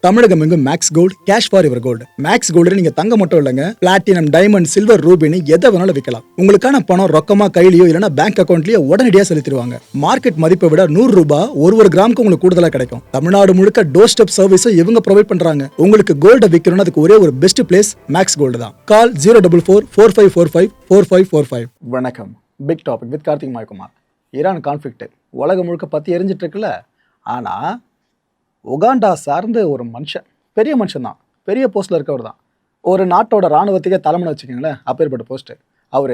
தமிழகம் எங்கும் maths gold cash for your gold. Maths gold நீங்க தங்க மட்டும் இல்லைங்க, பிளாட்டினம், டைமண்ட், சில்வர், ரூபினி எதை வேணாலும் விற்கலாம். உங்களுக்கான பணம் ரொக்கமா கையிலயோ இல்லைன்னா பேங்க் அக்கௌண்ட்லயோ உடனடியாக செலுத்திடுவாங்க. மார்க்கெட் மதிப்பை விட 100 ரூபாய் ஒரு கிராமுக்கு உங்களுக்கு கூடுதலாக கிடைக்கும். தமிழ்நாடு முழுக்க டோர் ஸ்டெப் சர்வீஸும் இவங்க ப்ரொவைட் பண்றாங்க. உங்களுக்கு கோல்ட விற்கணும்னு அதுக்கு ஒரே ஒரு பெஸ்ட் பிளேஸ் மேக்ஸ் கோல்டு தான். கால் 04445454545. வணக்கம். Big topic with Karthik Mayakumar. Iran conflict உலகம் முழுக்க பத்தி எரிஞ்சிட்டு இருக்குல்ல. ஆனா உகாண்டா சார்ந்த ஒரு மனுஷன், பெரிய மனுஷன் தான், பெரிய போஸ்ட்டில் இருக்கவர் தான், ஒரு நாட்டோட இராணுவத்துக்கே தலைமைன்னு வச்சுக்கோங்களேன், அப்பேற்பட்ட போஸ்ட்டு. அவர்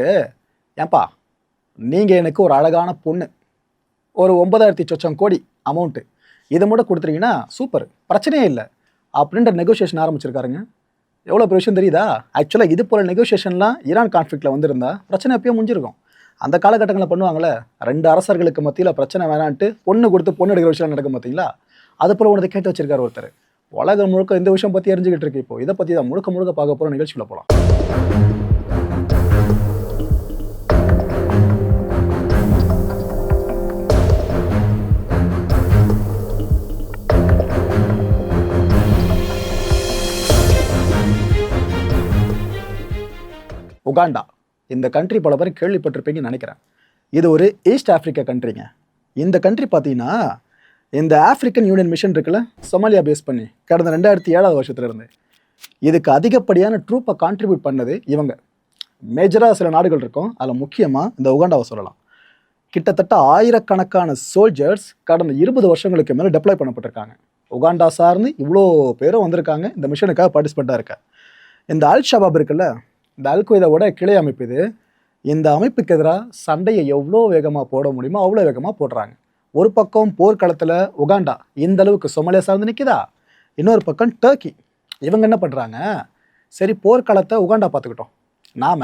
ஏன்பா நீங்கள் எனக்கு ஒரு அழகான பொண்ணு, ஒரு 9,000 சொச்சம் கோடி அமௌண்ட்டு இதை மட்டும் கொடுத்துருங்கன்னா சூப்பர், பிரச்சனையே இல்லை அப்படின்ற நெகோசியேஷன் ஆரம்பிச்சிருக்காருங்க. எவ்வளோ பெரிய விஷயம் தெரியுதா? ஆக்சுவலாக இது போல் நெகோசியேஷன்லாம் ஈரான் கான்ஃப்ளிக்டில் வந்திருந்தா பிரச்சனை எப்பயும் முடிஞ்சிருக்கும். அந்த காலகட்டங்களில் பண்ணுவாங்களே, 2 அரசர்களுக்கு மத்தியில் பிரச்சனை வேணான்ட்டு பொண்ணு கொடுத்து பொண்ணு எடுக்கிற விஷயம் நடக்கும் பார்த்தீங்களா? அது போல உனக்கு கேட்டு வச்சிருக்காரு ஒருத்தர். உலகம் முழுக்க இந்த விஷயம் பற்றி எரிஞ்சுக்கிட்டு இருக்கு. இப்போ இதை பற்றி தான் முழுக்க முழுக்க பார்க்க போகிற நிகழ்ச்சியில் போகலாம். உகாண்டா இந்த கண்ட்ரி பல பேர் கேள்விப்பட்டிருப்பீங்கன்னு நினைக்கிறேன். இது ஒரு ஈஸ்ட் ஆப்பிரிக்கா கண்ட்ரிங்க. இந்த கண்ட்ரி பார்த்தீங்கன்னா இந்த ஆப்பிரிக்கன் யூனியன் மிஷன் இருக்குல்ல, சொமாலியா பேஸ் பண்ணி கடந்த 2007 வருஷத்துலேருந்து இதுக்கு அதிகப்படியான ட்ரூப்பை கான்ட்ரிபியூட் பண்ணது இவங்க. மேஜராக சில நாடுகள் இருக்கும், அதில் முக்கியமாக இந்த உகாண்டாவை சொல்லலாம். கிட்டத்தட்ட ஆயிரக்கணக்கான சோல்ஜர்ஸ் கடந்த 20 வருஷங்களுக்கு மேலே டெப்ளாய் பண்ணப்பட்டிருக்காங்க. உகாண்டா சார்ந்து இவ்வளோ பேரும் வந்திருக்காங்க, இந்த மிஷனுக்காக பார்ட்டிசிபேட்டாக இருக்க. இந்த அல் ஷபாப் இருக்குல்ல, இந்த அல் கொய்தாவோட கிளை அமைப்பு இது. இந்த அமைப்புக்கு எதிராக சண்டையை எவ்வளோ வேகமாக போட முடியுமோ அவ்வளோ வேகமாக போடுறாங்க. ஒரு பக்கம் போர்க்களத்தில் உகாண்டா இந்த அளவுக்கு சொமாலியா சார்ந்து நிற்கிதா, இன்னொரு பக்கம் டர்க்கி. இவங்க என்ன பண்ணுறாங்க, சரி போர்க்களத்தை உகாண்டா பார்த்துக்கிட்டோம், நாம்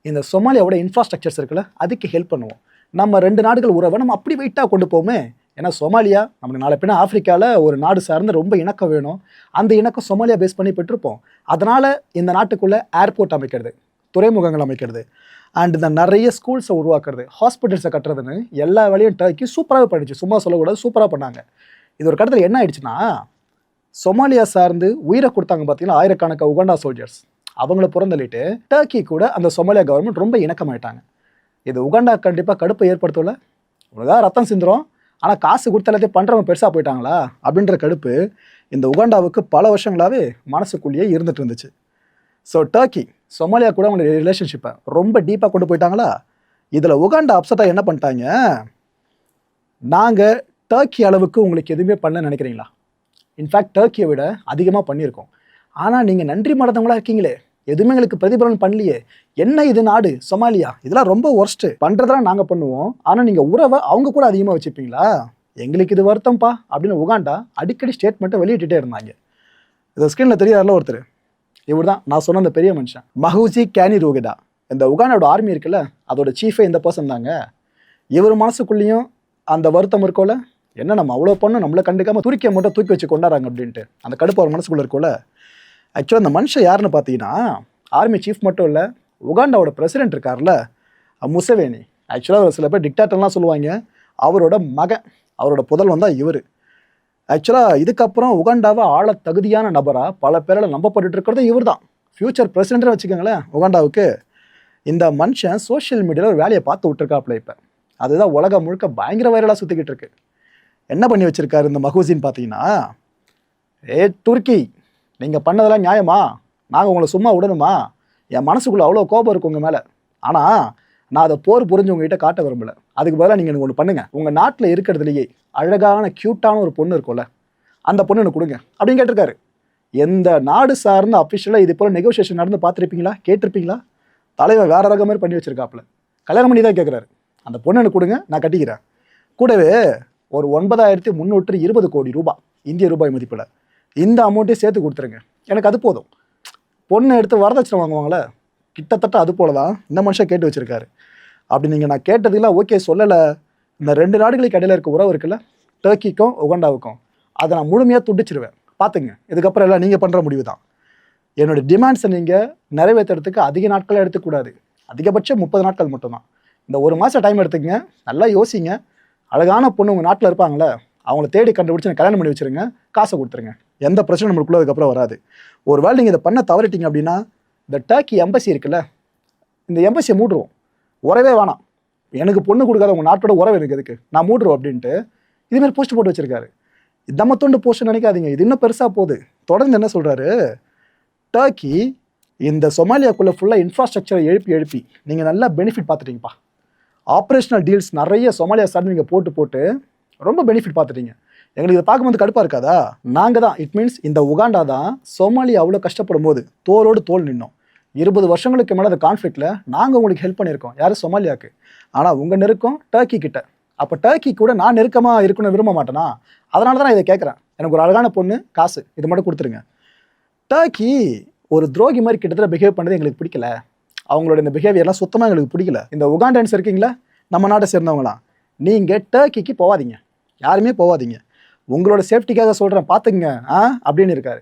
இந்த சொமாலியாவோட இன்ஃப்ராஸ்ட்ரக்சர்ஸ் இருக்குல்ல அதுக்கு ஹெல்ப் பண்ணுவோம். நம்ம 2 நாடுகள் உறவை நம்ம அப்படி வெயிட்டாக கொண்டு போவோமே. ஏன்னா சொமாலியா நமக்கு நாளை பின்னா ஆப்பிரிக்காவில் ஒரு நாடு சார்ந்து ரொம்ப இணக்கம் வேணும். அந்த இணக்கம் சொமாலியா பேஸ் பண்ணி பெற்றிருப்போம். அதனால் இந்த நாட்டுக்குள்ளே ஏர்போர்ட் அமைக்கிறது, துறைமுகங்கள் அமைக்கிறது, அண்ட் இந்த நிறைய ஸ்கூல்ஸை உருவாக்குறது, ஹாஸ்பிட்டல்ஸை கட்டுறதுன்னு எல்லா வேலையும் டர்க்கி சூப்பராக பண்ணிச்சு. சும்மா சொல்லக்கூடாது, சூப்பராக பண்ணாங்க. இது ஒரு கட்டத்தில் என்ன ஆயிடுச்சுன்னா, சொமாலியா சார்ந்து உயிரை கொடுத்தாங்க பார்த்தீங்கன்னா ஆயிரக்கணக்கான உகாண்டா சோல்ஜர்ஸ், அவங்கள புறந்தள்ளிட்டு டர்க்கி கூட அந்த சொமாலியா கவர்மெண்ட் ரொம்ப இணக்கமாயிட்டாங்க. இது உகாண்டா கண்டிப்பாக கடுப்பை ஏற்படுத்தல. உனக்காக ரத்தம் சிந்துரும், ஆனால் காசு கொடுத்த எல்லாத்தையும் பண்ணுறவங்க பெருசாக போயிட்டாங்களா அப்படின்ற கடுப்பு இந்த உகாண்டாவுக்கு பல வருஷங்களாகவே மனசுக்குள்ளேயே இருந்துட்டு இருந்துச்சு. ஸோ டர்க்கி சொமாலியா கூட அவங்களுடைய ரிலேஷன்ஷிப்பை ரொம்ப டீப்பாக கொண்டு போயிட்டாங்களா. இதில் உகாண்டா அப்செட்டாக என்ன பண்ணிட்டாங்க, நாங்கள் டர்க்கி அளவுக்கு உங்களுக்கு எதுவுமே பண்ண நினைக்கிறீங்களா? இன்ஃபேக்ட் டர்க்கியை விட அதிகமாக பண்ணியிருக்கோம். ஆனால் நீங்கள் நன்றி மறந்தவங்களா இருக்கீங்களே, எதுவுமே எங்களுக்கு பிரதிபலன் பண்ணலையே, என்ன இது நாடு சொமாலியா, இதெல்லாம் ரொம்ப ஒர்ஸ்ட்டு, பண்ணுறதெல்லாம் நாங்கள் பண்ணுவோம், ஆனால் நீங்கள் உறவை அவங்க கூட அதிகமாக வச்சுப்பீங்களா, எங்களுக்கு இது வருத்தம்ப்பா அப்படின்னு உகாண்டா அடிக்கடி ஸ்டேட்மெண்ட்டை வெளியிட்டுட்டே இருந்தாங்க. இதை ஸ்க்ரீனில் தெரியாதுல ஒருத்தர், இவர் தான் நான் சொன்ன அந்த பெரிய மனுஷன் மஹூசி கேனிரோகிடா. இந்த உகாண்டாவோட ஆர்மி இருக்குல்ல அதோட சீஃபே இந்த பர்சன் தாங்க. இவர் மனசுக்குள்ளேயும் அந்த வருத்தம் இருக்கோல, என்ன நம்ம அவ்வளோ பண்ணோம், நம்மளை கண்டுக்காமல் துருக்கியை மட்டும் தூக்கி வச்சு கொண்டாடுறாங்க அப்படின்ட்டு அந்த கடுப்பு அவர் மனசுக்குள்ளே இருக்கோல. ஆக்சுவலாக அந்த மனுஷன் யாருன்னு பார்த்தீங்கன்னா ஆர்மி சீஃப் மட்டும் இல்லை, உகாண்டாவோட பிரசிடென்ட் இருக்கார்ல முசவேனி. ஆக்சுவலாக சில பேர் டிக்டாட்டர்லாம் சொல்லுவாங்க, அவரோட மகன், அவரோட புதல்வன் தான் இவர். ஆக்சுவலாக இதுக்கப்புறம் உகாண்டாவை ஆள தகுதியான நபராக பல பேரால் நம்பப்பட்டு இருக்கிறது இவர் தான், ஃபியூச்சர் பிரசிடென்ட்னு வச்சுக்கோங்களேன் உகாண்டாவுக்கு. இந்த மனுஷன் சோஷியல் மீடியாவில் ஒரு வேலையை பார்த்து விட்டுருக்காப்புல. இப்போ அதுதான் உலகம் முழுக்க பயங்கர வைரலாக சுற்றிக்கிட்டு இருக்கு. என்ன பண்ணி வச்சுருக்காரு இந்த மஹூசின்னு பார்த்தீங்கன்னா, துருக்கி நீங்கள் பண்ணதெல்லாம் நியாயமா, நாங்கள் உங்களை சும்மா விடணுமா, என் மனசுக்குள்ளே அவ்வளோ கோபம் இருக்கும் உங்கள் மேலே, ஆனால் நான் அதை போர் புரிஞ்சு உங்ககிட்ட காட்ட விரும்பலை. அதுக்கு பதிலாக நீங்கள் எனக்கு ஒன்று பண்ணுங்கள், உங்கள் நாட்டில் இருக்கிறதுலையே அழகான க்யூட்டான ஒரு பொண்ணு இருக்கும்ல அந்த பொண்ணு எனக்கு கொடுங்க அப்படின்னு கேட்டிருக்காரு. எந்த நாடு சார்ந்த அஃபிஷியலாக இது போல் நெகோசியேஷன் நடந்து பார்த்துருப்பீங்களா, கேட்டிருப்பீங்களா? தலைவர் வேற ரகம் மாதிரி பண்ணி வச்சிருக்காப்புல. கல்யாணம் பண்ணி தான் கேட்குறாரு, அந்த பொண்ணு எனக்கு கொடுங்க நான் கட்டிக்கிறேன். கூடவே ஒரு 9,320 கோடி ரூபாய் இந்திய ரூபாய் மதிப்பில் இந்த அமௌண்ட்டே சேர்த்து கொடுத்துருங்க, எனக்கு அது போதும். பொண்ணை எடுத்து வரதட்சணை வாங்குவாங்களே, கிட்டத்தட்ட அது போல தான் இந்த மனுஷன் கேட்டு வச்சுருக்காரு. அப்படி நீங்கள் நான் கேட்டதுலாம் ஓகே சொல்லலை, இந்த 2 நாடுகளுக்கு இடையில இருக்க உறவு இருக்குல்ல டர்க்கிக்கும் உகாண்டாவுக்கும், அதை நான் முழுமையாக துண்டிச்சிருவேன் பார்த்துங்க. இதுக்கப்புறம் எல்லாம் நீங்கள் பண்ணுற முடிவு தான். என்னோடய டிமாண்ட்ஸை நீங்கள் நிறைவேற்றுறதுக்கு அதிக நாட்கள் எடுத்துக்கூடாது, அதிகபட்சம் 30 நாட்கள் மட்டும்தான். இந்த 1 மாதம் டைம் எடுத்துக்கங்க, நல்லா யோசிங்க. அழகான பொண்ணு உங்கள் நாட்டில் இருப்பாங்களே அவங்கள தேடி கண்டுபிடிச்சி எனக்கு கல்யாணம் பண்ணி வச்சிருங்க, காசை கொடுத்துருங்க, எந்த பிரச்சனை நம்மளுக்குள்ள அதுக்கப்புறம் வராது. ஒரு வேளை நீங்கள் இதை பண்ண தவறிட்டீங்க அப்படின்னா இந்த டர்க்கி எம்பசி இருக்குல்ல, இந்த எம்பசியை மூடுருவோம், உறவே வேணாம், எனக்கு பொண்ணு கொடுக்காத உங்கள் நாட்டோட உறவு எனக்கு எதுக்கு, நான் மூடுறோம் அப்படின்ட்டு இதுமாரி போஸ்ட் போட்டு வச்சிருக்காரு. நம்ம தொண்டு போஸ்ட் நினைக்காதீங்க, இது இன்னும் பெருசாக போகுது. தொடர்ந்து என்ன சொல்கிறாரு, டர்க்கி இந்த சொமாலியாக்குள்ளே ஃபுல்லாக இன்ஃப்ராஸ்ட்ரக்சரை எழுப்பி நீங்கள் நல்லா பெனிஃபிட் பார்த்துட்டீங்கப்பா. ஆப்ரேஷனல் டீல்ஸ் நிறைய சொமாலியா சார்ந்து நீங்கள் போட்டு ரொம்ப பெனிஃபிட் பார்த்துட்டீங்க. எங்களுக்கு இதை பார்க்கும்போது கடுப்பாக இருக்காதா? நாங்கள் தான், இட் மீன்ஸ் இந்த உகாண்டா தான் சொமாலியா அவ்வளோ கஷ்டப்படும் போது தோளோடு தோல் நின்னோம். 20 வருஷங்களுக்கு மேலே அந்த கான்ஃப்ளிக்டில் நாங்கள் உங்களுக்கு ஹெல்ப் பண்ணியிருக்கோம். யார்? சொமாலியாவுக்கு. ஆனால் உங்கள் நெருக்கம் டர்க்கி கிட்ட. அப்போ டர்க்கி கூட நான் நெருக்கமாக இருக்கணும்னு விரும்ப மாட்டேனா? அதனால தான் நான் இதை கேட்குறேன். எனக்கு ஒரு அழகான பொண்ணு, காசு, இது மட்டும் கொடுத்துருங்க. டர்க்கி ஒரு துரோகி மாதிரி கிட்டத்தட்ட பிஹேவ் பண்ணது எங்களுக்கு பிடிக்கல. அவங்களோட இந்த பிஹேவியர்லாம் சுத்தமாக எங்களுக்கு பிடிக்கல. இந்த உகாண்டன்ஸ் இருக்கீங்களா, நம்ம நாட்டை சேர்ந்தவங்களாம், நீங்கள் டர்க்கிக்கு போகாதீங்க, யாருமே போகாதீங்க, உங்களோட சேஃப்டிக்காக சொல்கிறேன் பார்த்துக்குங்க அப்படின்னு இருக்காரு.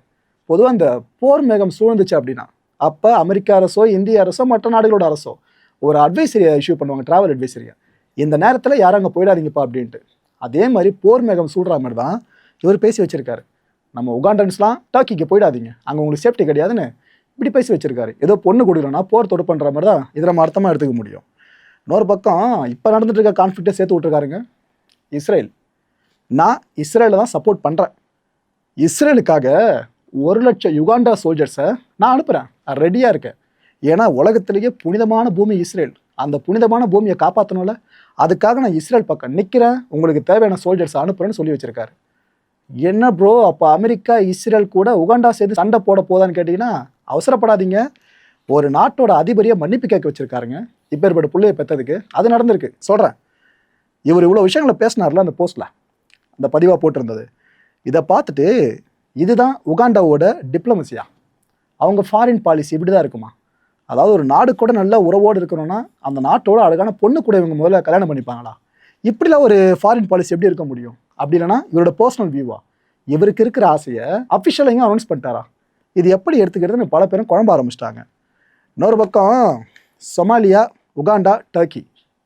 பொதுவாக இந்த போர் மேகம் சூழ்ந்துச்சு அப்படின்னா அப்போ அமெரிக்க அரசோ இந்திய அரசோ மற்ற நாடுகளோட அரசோ ஒரு அட்வைசரியை இஷ்யூ பண்ணுவாங்க, ட்ராவல் அட்வைசரியை, இந்த நேரத்தில் யாரும் அங்கே போயிடாதீங்கப்பா அப்படின்ட்டு. அதே மாதிரி போர் மேகம் சூடுற மாதிரி தான் இவர் பேசி வச்சிருக்காரு. நம்ம உகாண்டன்ஸ்லாம் டர்க்கிக்கு போயிடாதீங்க, அங்கே உங்களுக்கு சேஃப்டி கிடையாதுன்னு இப்படி பேசி வச்சிருக்காரு. ஏதோ பொண்ணு கொடுக்கலன்னா போர் தொடு பண்ணுற மாதிரி தான் இதை நம்ம அர்த்தமாக எடுத்துக்க முடியும். இன்னொரு பக்கம் இப்போ நடந்துட்டு இருக்க கான்ஃப்ளிக்டை சேர்த்து விட்டுருக்காருங்க இஸ்ரேல். நான் இஸ்ரேலில் தான் சப்போர்ட் பண்ணுறேன். இஸ்ரேலுக்காக 1,00,000 யுகாண்டா சோல்ஜர்ஸை நான் அனுப்புகிறேன், ரெடியாக இருக்கேன். ஏன்னா உலகத்திலேயே புனிதமான பூமி இஸ்ரேல், அந்த புனிதமான பூமியை காப்பாற்றணும்ல, அதுக்காக நான் இஸ்ரேல் பக்கம் நிற்கிறேன், உங்களுக்கு தேவையான சோல்ஜர்ஸை அனுப்புகிறேன்னு சொல்லி வச்சுருக்காரு. என்ன ப்ரோ, அப்போ அமெரிக்கா இஸ்ரேல் கூட உகாண்டா சேர்ந்து சண்டை போட போதான்னு கேட்டிங்கன்னா அவசரப்படாதீங்க. ஒரு நாட்டோட அதிபரியை மன்னிப்பு கேட்க வச்சுருக்காருங்க இப்பேற்பட்ட பிள்ளையை பெற்றதுக்கு. அது நடந்திருக்கு, சொல்கிறேன். இவர் இவ்வளோ விஷயங்களை பேசினார்ல அந்த போஸ்ட்டில், அந்த பதிவாக போட்டிருந்தது. இதை பார்த்துட்டு இதுதான் உகாண்டாவோட டிப்ளமசியா, அவங்க ஃபாரின் பாலிசி இப்படி தான் இருக்குமா? அதாவது ஒரு நாடு கூட நல்ல உறவோடு இருக்கணும்னா அந்த நாட்டோட அழகான பொண்ணு கூட இவங்க முதல்ல கல்யாணம் பண்ணிப்பாங்களா? இப்படிலாம் ஒரு ஃபாரின் பாலிசி எப்படி இருக்க முடியும்? அப்படி இல்லைனா இவரோட பர்சனல் வியூவா? இவருக்கு இருக்கிற ஆசையை அஃபிஷியலாக எங்கே அனௌன்ஸ் பண்ணிட்டாரா? இது எப்படி எடுத்துக்கிறதுன்னு பல பேரும் குழம்ப ஆரம்பிச்சிட்டாங்க. இன்னொரு பக்கம் சொமாலியா, உகாண்டா, டர்க்கி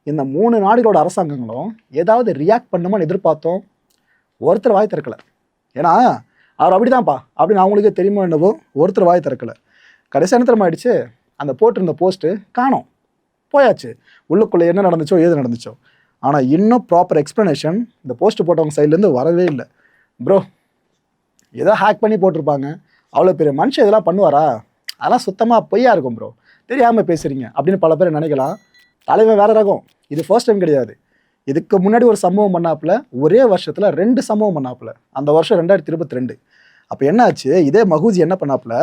இந்த 3 நாடுகளோட அரசாங்கங்களும் ஏதாவது ரியாக்ட் பண்ணுமான்னு எதிர்பார்த்தோம். ஒருத்தர் வாய் திறக்கலை. ஏன்னா அவர் அப்படிதான்ப்பா அப்படின்னு அவங்களுக்கே தெரியுமா என்னவோ, ஒருத்தர் வாய் திறக்கலை. கடைசி நேரத்தில் ஆயிடுச்சு, அந்த போட்டிருந்த போஸ்ட்டு காணோம், போயாச்சு. உள்ளுக்குள்ளே என்ன நடந்துச்சோ ஏது நடந்துச்சோ. ஆனால் இன்னும் ப்ராப்பர் எக்ஸ்ப்ளனேஷன் இந்த போஸ்ட்டு போட்டவங்க சைட்லேருந்து வரவே இல்லை. ப்ரோ ஏதோ ஹேக் பண்ணி போட்டிருப்பாங்க, அவ்வளோ பெரிய மனுஷன் இதெல்லாம் பண்ணுவாரா? அதெல்லாம் சுத்தமாக பொய்யா இருக்கும் ப்ரோ, தெரியாமல் பேசுகிறீங்க அப்படின்னு பல பேர் நினைக்கலாம். தலைவன் வேறு ரகம். இது ஃபர்ஸ்ட் டைம் கிடையாது. இதுக்கு முன்னாடி ஒரு சம்பவம் பண்ணாப்புல, ஒரே வருஷத்தில் 2 சம்பவம் பண்ணாப்புல. அந்த வருஷம் 2022. அப்போ என்ன ஆச்சு, இதே மகூஜி என்ன பண்ணாப்புல,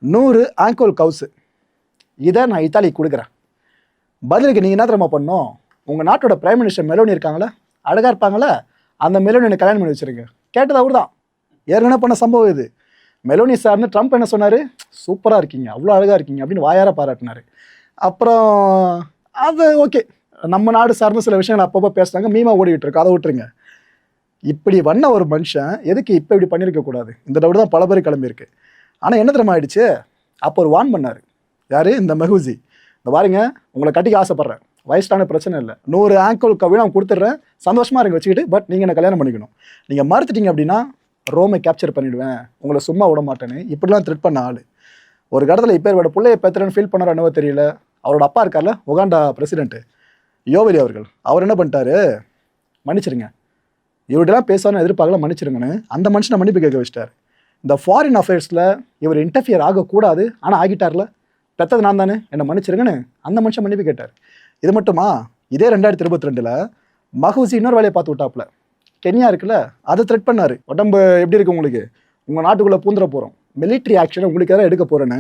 100 ஆங்கோல் கவுஸு இதை நான் இத்தாலிக்கு கொடுக்குறேன், பதிலுக்கு நீங்கள் என்ன தெரியுமா பண்ணோம், உங்கள் நாட்டோட பிரைம் மினிஸ்டர் மெலோனி இருக்காங்களே, அழகாக இருப்பாங்களே, அந்த மெலோனி கல்யாணம் பண்ணி வச்சுருங்க. கேட்டது அவர் தான், ஏற்கனவே பண்ண சம்பவம் இது. மெலோனி சார்னு ட்ரம்ப் என்ன சொன்னார், சூப்பராக இருக்கீங்க, அவ்வளோ அழகாக இருக்கீங்க அப்படின்னு வாயார பாராட்டினார். அப்புறம் அது ஓகே, நம்ம நாடு சார்ந்த சில விஷயங்கள் அப்பப்போ பேசுனாங்க, மீமா ஓடிக்கிட்டு இருக்கு, அதை விட்டுருங்க. இப்படி பண்ண ஒரு மனுஷன் எதுக்கு இப்போ இப்படி பண்ணியிருக்கக்கூடாது? இந்த டவுட் தான் பல பேர் கிளம்பியிருக்கு. ஆனால் என்ன தெரியுமா ஆயிடுச்சு, அப்போ ஒரு வார்ன் பண்ணார். யார்? இந்த மெஹூசி. இந்த பாருங்க, உங்களை கட்டிக்க ஆசைப்பட்றேன், வயசான பிரச்சனை இல்லை, 100 ஆங்கோல் கவி நான் கொடுத்துட்றேன், சந்தோஷமாக இருங்க வச்சுக்கிட்டு, பட் நீங்கள் என்ன கல்யாணம் பண்ணிக்கணும். நீங்கள் மறுத்துட்டீங்க அப்படின்னா ரோமை கேப்சர் பண்ணிவிடுவேன், உங்களை சும்மா விட மாட்டேன்னு இப்படிலாம் த்ரெட் பண்ண ஆள். ஒரு கடத்தில் இப்போ இவரோட பிள்ளையை பெற்றுறேன்னு ஃபீல் பண்ணார் என்னவோ தெரியல. அவரோட அப்பா இருக்கார்ல, உகாண்டா பிரசிடென்ட்டு யோவெலி அவர்கள், அவர் என்ன பண்ணிட்டாரு, மன்னிச்சிருங்க, இவர்கிட்டலாம் பேசாமல் எதிர்பார்க்கல, மன்னிச்சிருங்கன்னு அந்த மனுஷனை மன்னிப்பு கேட்க வச்சிட்டார். இந்த ஃபாரின் அஃபேர்ஸில் இவர் இன்டர்ஃபியர் ஆகக்கூடாது, ஆனால் ஆகிட்டார்ல, பெற்றது நான் தானே, என்னை மன்னிச்சிருங்கன்னு அந்த மனுஷன் மன்னிப்பு கேட்டார். இது மட்டுமா, இதே 2022 மகூசி இன்னொரு வேலையை பார்த்து விட்டாப்புல. கென்யா இருக்குல்ல, அதை த்ரெட் பண்ணார். உடம்பு எப்படி இருக்கு உங்களுக்கு, உங்கள் நாட்டுக்குள்ளே பூந்துட போகிறோம், மிலிட்ரி ஆக்ஷனை உங்களுக்கு எதாவது எடுக்க போகிறேன்னு.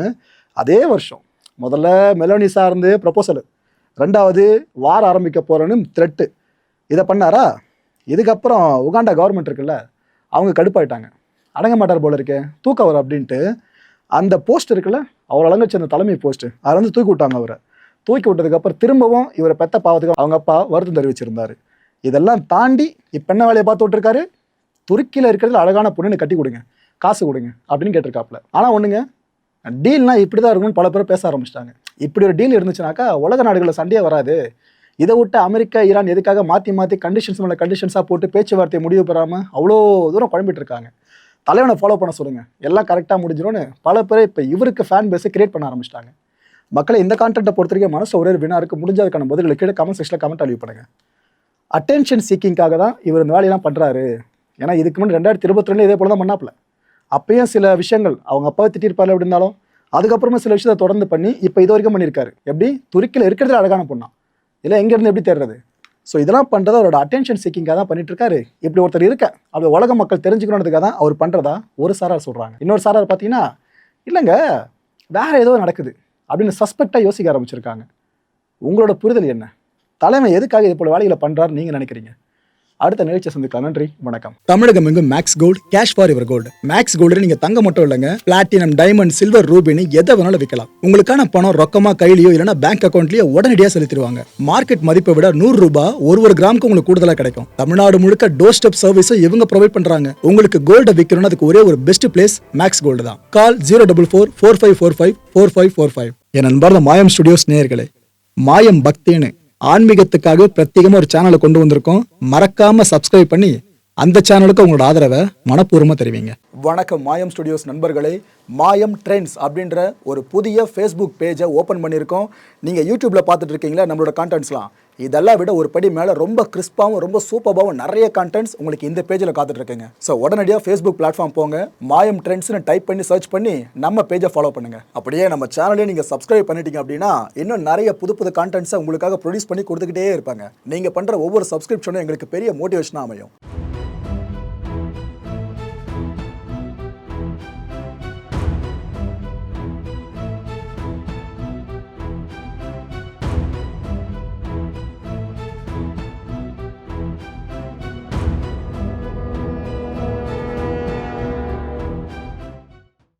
அதே வருஷம் முதல்ல மெலோனி சார்ந்து ப்ரப்போசல், 2வது வார் ஆரம்பிக்க போகிறேன்னு த்ரெட்டு. இதை பண்ணாரா? இதுக்கப்புறம் உகாண்டா கவர்மெண்ட் இருக்குல்ல, அவங்க கடுப்பாயிட்டாங்க, அடங்க மாட்டார் போல இருக்கே, தூக்க வரும் அப்படின்ட்டு அந்த போஸ்ட் இருக்குல்ல, அவர் அலங்கச்சு அந்த தலைமை போஸ்ட்டு, அதை வந்து தூக்கி விட்டாங்க. அவரை தூக்கி விட்டதுக்கப்புறம் திரும்பவும் இவரை பெத்த பாவத்துக்கு அவங்க அப்பா வருத்தம் தெரிவிச்சிருந்தார். இதெல்லாம் தாண்டி இப்போ என்ன வேலையை பார்த்து விட்டுருக்காரு, துருக்கியில் இருக்கிறதுல அழகான பொண்ணுன்னு கட்டி கொடுங்க, காசு கொடுங்க அப்படின்னு கேட்டிருக்காப்புல. ஆனால் ஒன்றுங்க, டீல்னால் இப்படி தான் இருக்கும்னு பல பேர் பேச ஆரம்பிச்சிட்டாங்க. இப்படி ஒரு டீல் இருந்துச்சுனாக்கா உலக நாடுகளில் சண்டையே வராது, இதை விட்டு அமெரிக்கா ஈரான் எதுக்காக மாற்றி கண்டிஷன்ஸ் மேலே கண்டிஷன்ஸாக போட்டு பேச்சுவார்த்தையை முடிவு பெறாமல் அவ்வளோ தூரம் குழம்பிட்டு இருக்காங்க? தலைவனை ஃபாலோ பண்ண சொல்லுங்கள், எல்லாம் கரெக்டாக முடிஞ்சிடும்னு பல பேர் இப்போ இவருக்கு ஃபேன் பேஸை கிரியேட் பண்ண ஆரம்பிச்சிட்டாங்க. மக்களை இந்த கான்டென்ட்டை பொறுத்த வரைக்கும் மனசு ஒரே வினா இருக்குது. முடிஞ்சதுக்கான பதில்களை கீழே கமெண்ட் செக்ஷனில் கமெண்ட் அழிவு பண்ணுங்கள். அட்டென்ஷன் சீக்கிங்காக தான் இவர் இந்த வேலையெல்லாம் பண்ணுறாரு. ஏன்னா இதுக்கு முன்னாடி 2022 இதே போல தான் பண்ணாப்புல. அப்பயும் சில விஷயங்கள் அவங்க அப்பாவை திட்டிருப்பாரு அப்படி இருந்தாலும் அதுக்கப்புறமா சில விஷயத்தை தொடர்ந்து பண்ணி இப்போ இது வரைக்கும் பண்ணியிருக்காரு. எப்படி துருக்கியில் இருக்கிறதுல அழகான பொண்ணா இல்லை எங்கேருந்து எப்படி தேடுறது? ஸோ இதெல்லாம் பண்ணுறது அவரோட அட்டென்ஷன் சீக்கிங்காக தான் பண்ணிட்டு இருக்காரு. இப்படி ஒருத்தர் இருக்க அது உலக மக்கள் தெரிஞ்சுக்கணுன்றதுக்காக தான் அவர் பண்ணுறதா ஒரு சாரார் சொல்கிறாங்க. இன்னொரு சாரார் பார்த்தீங்கன்னா இல்லைங்க வேற ஏதோ நடக்குது அப்படின்னு சஸ்பெக்டாக யோசிக்க ஆரம்பிச்சிருக்காங்க. உங்களோட புரிதல் என்ன? தலைமை எதுக்காக இது போல வேலைகளை பண்ணுறாரு நீங்கள் நினைக்கிறீங்க? அடுத்த நிகழ்ச்சியை சந்திக்கலாம். நன்றி, வணக்கம். தமிழகம் எங்கும் maths gold, cash for your gold. Maths gold நீங்க தங்க மட்டும் இல்லைங்க, பிளாட்டினம், டைமண்ட், சில்வர், ரூபினி எதை வேணாலும் விற்கலாம். உங்களுக்கான பணம் ரொக்கமா கையிலயோ இல்லைன்னா பேங்க் அக்கௌண்ட்லயோ உடனடியாக செலுத்திடுவாங்க. மார்க்கெட் மதிப்பை விட 100 ரூபாய் ஒரு கிராமுக்கு உங்களுக்கு கூடுதலாக கிடைக்கும். தமிழ்நாடு முழுக்க டோர் ஸ்டெப் சர்வீஸும் இவங்க ப்ரொவைட் பண்றாங்க. உங்களுக்கு கோல்டை விற்கணும்னு அதுக்கு ஒரே ஒரு பெஸ்ட் பிளேஸ் மேக்ஸ் கோல்டு தான். கால் 04445454545. என் அன்பார்ந்த மாயம் ஸ்டுடியோஸ் நேயர்களே, மாயம் பக்தின்னு ஆன்மீகத்துக்காக பிரத்யேகமாக ஒரு சேனலை கொண்டு வந்திருக்கோம். மறக்காம சப்ஸ்கிரைப் பண்ணி அந்த சேனலுக்கு உங்களோட ஆதரவை மனப்பூர்வமாக தெரிவிங்க. வணக்கம் மாயம் ஸ்டுடியோஸ் நண்பர்களே. மாயம் ட்ரெண்ட்ஸ் அப்படின்ற ஒரு புதிய ஃபேஸ்புக் பேஜை ஓப்பன் பண்ணியிருக்கோம். நீங்கள் யூடியூப்பில் பார்த்துட்டு இருக்கீங்களா நம்மளோட கான்டென்ட்ஸ்லாம், இதெல்லாம் விட ஒரு படி மேலே ரொம்ப கிறிஸ்பாகவும் ரொம்ப சூப்பராகவும் நிறைய கான்டென்ட்ஸ் உங்களுக்கு இந்த பேஜில் காத்துட்ருக்குங்க. ஸோ உடனடியாக ஃபேஸ்புக் பிளாட்ஃபார்ம் போங்க, மாயம் ட்ரெண்ட்ஸ்னு டைப் பண்ணி சர்ச் பண்ணி நம்ம பேஜை ஃபாலோ பண்ணுங்கள். அப்படியே நம்ம சேனலையும் நீங்கள் சப்ஸ்கிரைப் பண்ணிட்டீங்க அப்படின்னா இன்னும் நிறைய புது கான்டென்ட்ஸை உங்களுக்காக ப்ரொடியூஸ் பண்ணி கொடுத்துக்கிட்டே இருப்பாங்க. நீங்கள் பண்ணுற ஒவ்வொரு சப்ஸ்கிரிப்ஷனும் எங்களுக்கு பெரிய மோட்டிவேஷனாக அமையும்.